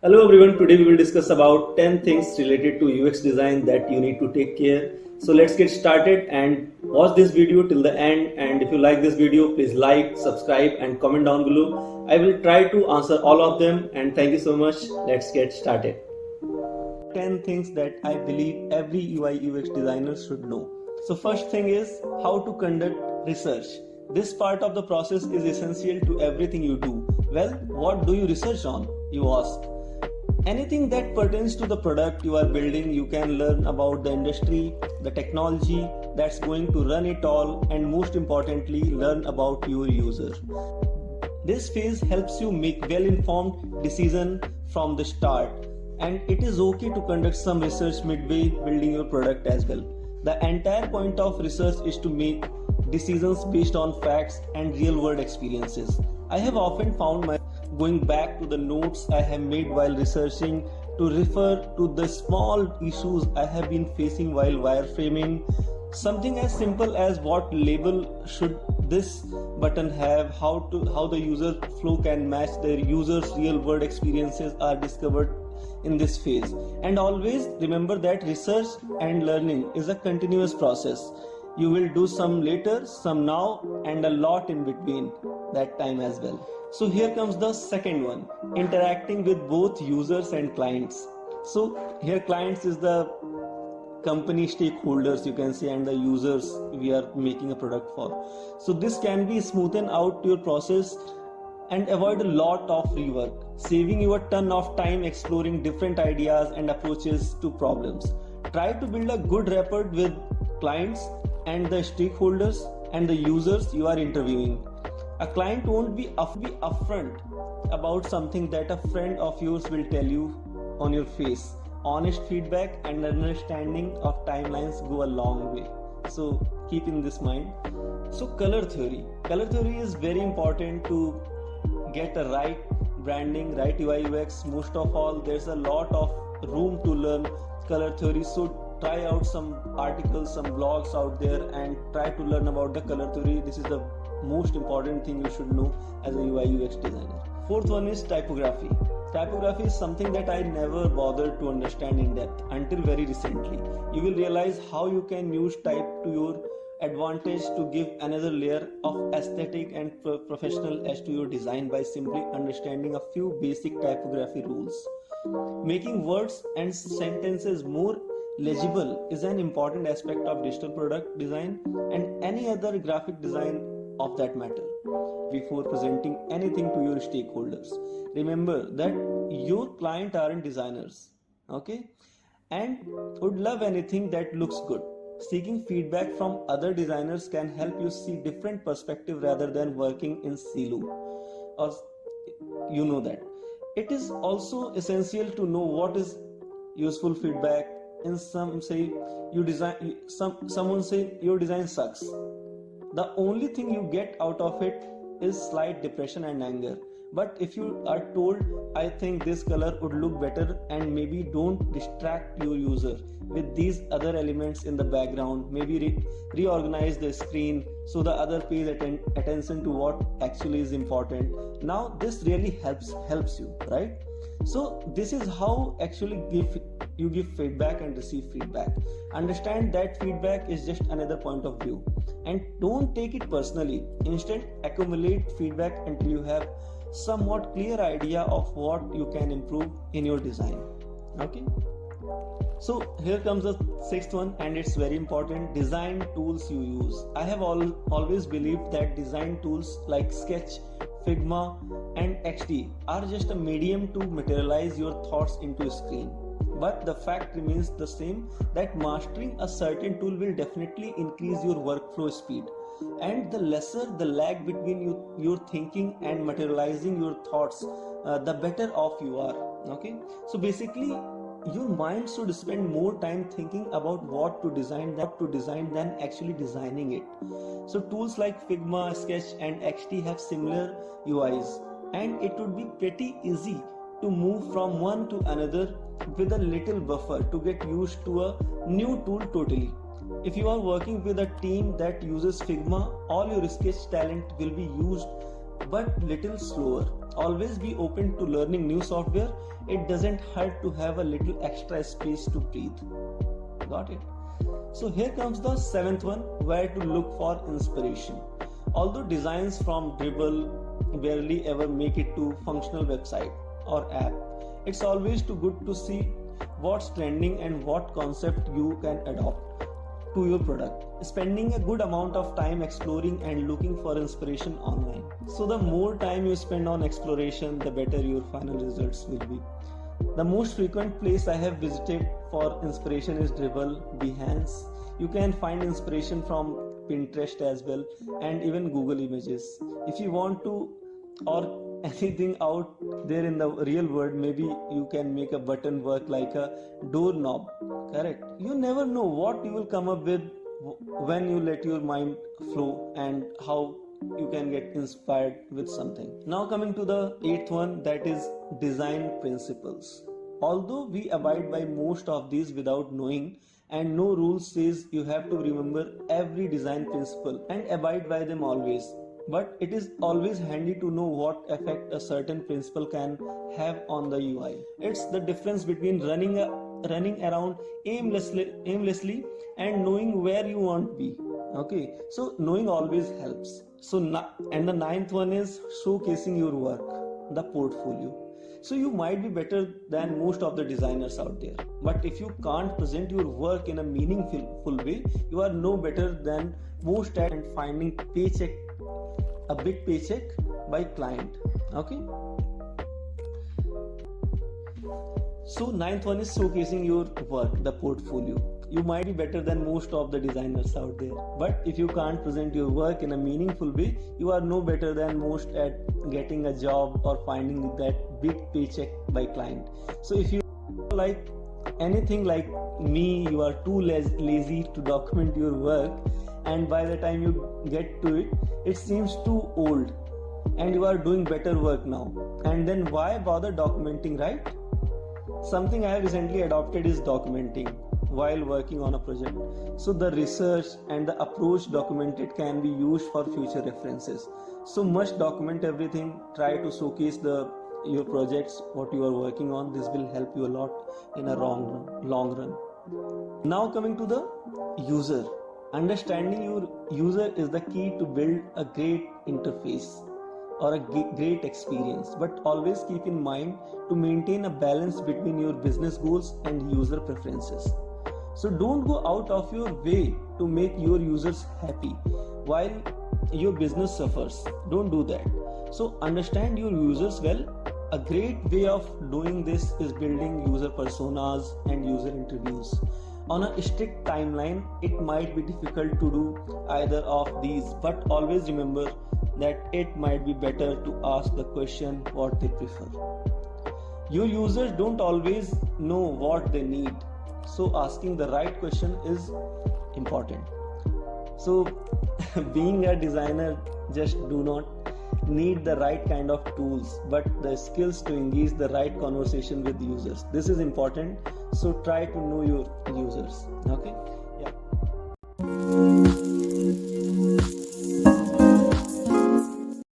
Hello everyone, today we will discuss about 10 things related to UX design that you need to take care. So let's get started and watch this video till the end, and if you like this video please like, subscribe and comment down below. I will try to answer all of them and thank you so much. Let's get started. 10 things that I believe every UI UX designer should know. So first thing is how to conduct research. This part of the process is essential to everything you do. Well, what do you research on? You ask. Anything that pertains to the product you are building, you can learn about the industry, the technology that's going to run it all, and most importantly, learn about your user. This phase helps you make well-informed decision from the start, and it is okay to conduct some research midway building your product as well. The entire point of research is to make decisions based on facts and real-world experiences. I have often found myself going back to the notes I have made while researching to refer to the small issues I have been facing while wireframing. Something as simple as what label should this button have, how the user flow can match their users' real-world experiences are discovered in this phase. And always remember that research and learning is a continuous process. You will do some later, some now, and a lot in between that time as well. So here comes the second one, interacting with both users and clients. So here clients is the company stakeholders, you can say, and the users we are making a product for. So this can be smoothen out your process and avoid a lot of rework, saving you a ton of time exploring different ideas and approaches to problems. Try to build a good rapport with clients and the stakeholders and the users you are interviewing. A client won't be upfront about something that a friend of yours will tell you on your face. Honest feedback and understanding of timelines go a long way. So keep in this mind. So color theory. Color theory is very important to get a right branding, right UI UX. Most of all, there's a lot of room to learn color theory. So try out some articles, some blogs out there and try to learn about the color theory. This is the most important thing you should know as a UI UX designer. Fourth one is typography. Typography is something that I never bothered to understand in depth until very recently. You will realize how you can use type to your advantage to give another layer of aesthetic and professional edge to your design by simply understanding a few basic typography rules. Making words and sentences more legible is an important aspect of digital product design and any other graphic design of that matter. Before presenting anything to your stakeholders, remember that your client aren't designers, okay, and would love anything that looks good. Seeking feedback from other designers can help you see different perspective rather than working in silo, or you know that. It is also essential to know what is useful feedback. In some say you design, someone say your design sucks. The only thing you get out of it is slight depression and anger. But if you are told, I think this color would look better, and maybe don't distract your user with these other elements in the background, maybe reorganize the screen so the other pays attention to what actually is important. Now this really helps you, right? So this is how actually you give feedback and receive feedback. Understand that feedback is just another point of view and don't take it personally. Instead, accumulate feedback until you have somewhat clear idea of what you can improve in your design. Okay, so here comes the sixth one, and it's very important: design tools you use. I have always believed that design tools like Sketch, Figma and XD are just a medium to materialize your thoughts into a screen. But the fact remains the same, that mastering a certain tool will definitely increase your workflow speed. And the lesser the lag between your thinking and materializing your thoughts, the better off you are. Okay, so basically your mind should spend more time thinking about what to design than actually designing it. So tools like Figma, Sketch and XD have similar UIs, and it would be pretty easy to move from one to another with a little buffer to get used to a new tool totally. If you are working with a team that uses Figma, all your sketch talent will be used but little slower. Always be open to learning new software. It doesn't hurt to have a little extra space to breathe. Got it? So here comes the seventh one, where to look for inspiration. Although designs from Dribble barely ever make it to functional website or app, it's always too good to see what's trending and what concept you can adopt to your product. Spending a good amount of time exploring and looking for inspiration online. So the more time you spend on exploration, the better your final results will be. The most frequent place I have visited for inspiration is Dribble, Behance. You can find inspiration from Pinterest as well, and even Google Images. If you want to, or anything out there in the real world, maybe you can make a button work like a doorknob. Correct? You never know what you will come up with when you let your mind flow, and how you can get inspired with something. Now coming to the eighth one, that is design principles. Although we abide by most of these without knowing, and no rule says you have to remember every design principle and abide by them always, but it is always handy to know what effect a certain principle can have on the UI. It's the difference between running around aimlessly and knowing where you want to be. Okay, so knowing always helps. And the ninth one is showcasing your work, the portfolio. So you might be better than most of the designers out there, but if you can't present your work in a meaningful way, you are no better than most at finding a big paycheck by client. Okay, so ninth one is showcasing your work, the portfolio. You might be better than most of the designers out there, but if you can't present your work in a meaningful way, you are no better than most at getting a job or finding that big paycheck by client. So if you like anything like me, you are too lazy to document your work, and by the time you get to it, it seems too old and you are doing better work now, and then why bother documenting, right? Something I have recently adopted is documenting while working on a project. So the research and the approach documented can be used for future references. So must document everything. Try to showcase your projects, what you are working on. This will help you a lot in a long run. Now coming to the user. Understanding your user is the key to build a great interface or a great experience, but always keep in mind to maintain a balance between your business goals and user preferences. So don't go out of your way to make your users happy while your business suffers. Don't do that. So understand your users well. A great way of doing this is building user personas and user interviews. On a strict timeline, it might be difficult to do either of these, but always remember that it might be better to ask the question what they prefer. Your users don't always know what they need, so asking the right question is important. So being a designer, just do not need the right kind of tools, but the skills to engage the right conversation with users. This is important, so try to know your users. Okay,